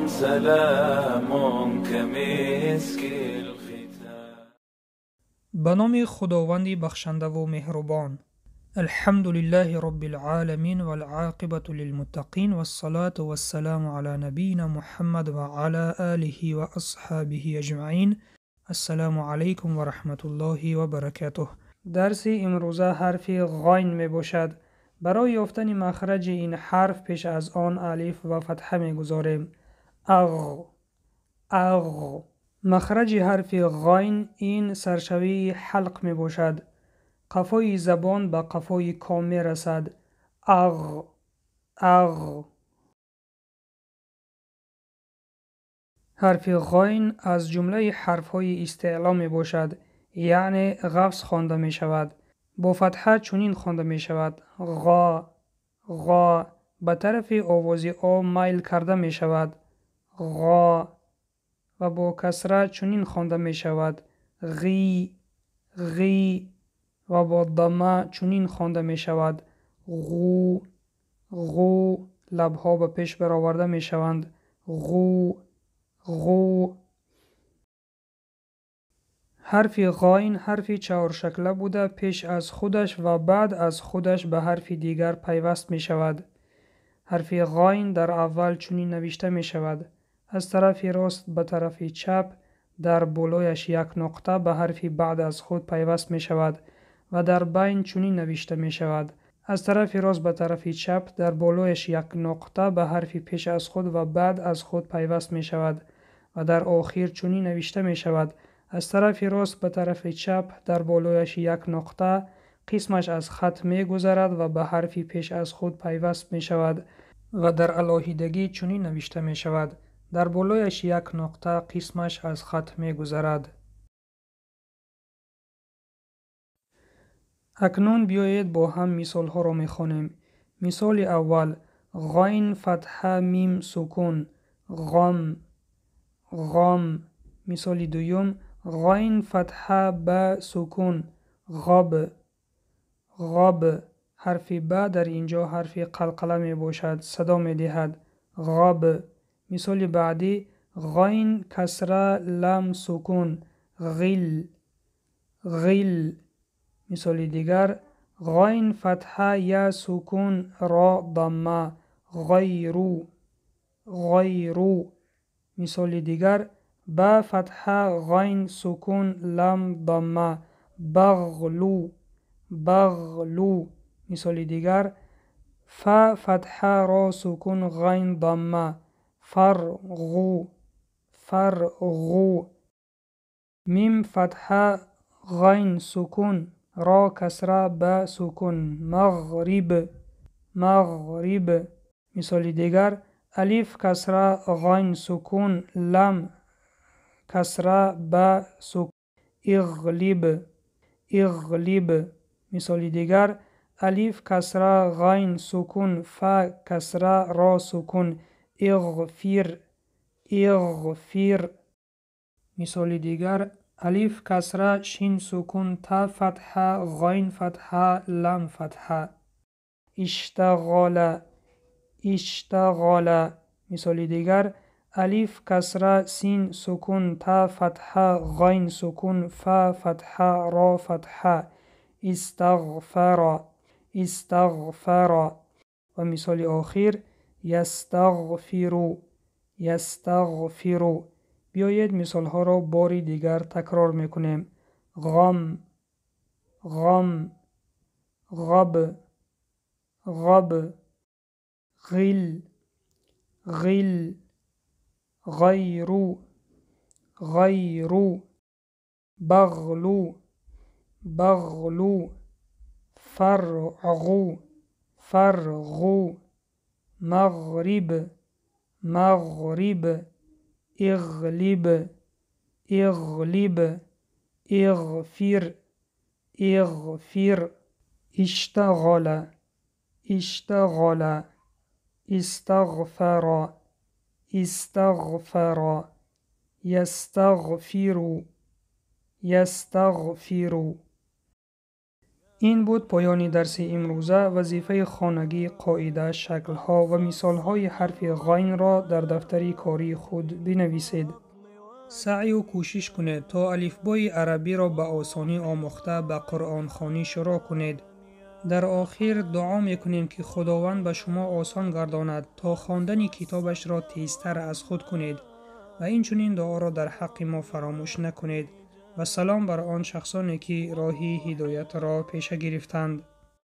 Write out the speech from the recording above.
سلام كمسك الختام. به نام خداوند بخشنده و مهربان. الحمد لله رب العالمین والعاقبة للمتقین والصلاة والسلام علی نبینا محمد و علی آله و اصحابه اجمعین. السلام علیکم و رحمت الله و برکاته. درس امروزه حرف غین می باشد. برای یافتن مخرج این حرف پیش از آن الف و فتحه می گذاریم. اغ. مخرج حرف غین این سرشوی حلق می باشد. قفای زبان به قفای کام می رسد. اغ. حرف غین از جمله حرف های استعلا می باشد، یعنی غفظ خوانده می شود. با فتحه چنین خوانده می شود: غا. به طرف آواز آ میل کرده می شود: غا. و با کسره چنین خوانده می شود: غی. و با ضمه چنین خوانده می شود: غو. لبها به پیش برآورده می شوند: غو. حرف غین حرف چهار شکله بوده پیش از خودش و بعد از خودش به حرف دیگر پیوست می شود. حرف غین در اول چنین نوشته می شود: از طرف راست به طرف چپ در بالایش یک نقطه به حرف بعد از خود پیوست می شود و در بین چنین نوشته می شود: از طرف راست به طرف چپ در بالایش یک نقطه به حرف پیش از خود و بعد از خود پیوست می شود و در آخر چنین نوشته می شود: از طرف راست به طرف چپ در بالایش یک نقطه قسمش از خط می گذرد و به حرف پیش از خود پیوست می شود و در علاهیدگی چنین نوشته می شود: در بالایش یک نقطه قسمش از خط می گذرد. اکنون بیایید با هم مثال ها را می خوانیم. مثال اول: غین فتحه میم سکون غام. مثال دوم: غین فتحه با سکون غاب. حرف با در اینجا حرف قلقله می باشد، صدا می دهد: غاب. مثال بعدی: غین کسره لام سکون غیل. مثال دیگر: غین فتحه یا سکون را ضمه غیرو. مثال دیگر: با فتحه غین سکون لام ضمه بغلو. مثال دیگر: ف فتحه را سکون غین ضمه فرغو. میم فتحه غین سکون را کسره با سکون مغرب. مثال دیگر: الف کسره غین سکون لام کسره با سکون اغلب. مثال دیگر: الف کسره غین سکون ف کسره را سکون اغفر. مثال دیگر: الف کسره شین سکون تا فتحه غین فتحه لام فتحه اشتغال. مثال دیگر: الف کسره سین سکون تا فتحه غین سکون ف فتحه را فتحه استغفر. و مثال آخر: یستغفر. بیایید مثال ها را باری دیگر تکرار میکنیم. غم غب غل غیرو بغلو فرغو مغرب اغلب اغفر اشتغل استغفر یستغفر. این بود پایان درس امروزه. وظیفه خانگی قاعده، شکل‌ها و مثال‌های حرف غین را در دفتر کاری خود بنویسید. سعی و کوشش کنید تا الفبای عربی را به آسانی آموخته به قرآن خوانی شروع کنید. در آخر دعا میکنیم که خداوند به شما آسان گرداند تا خواندن کتابش را تیزتر از خود کنید و این چنین دعا را در حق ما فراموش نکنید و سلام بر آن شخصانی که راهی هدایت را پیش گرفتند.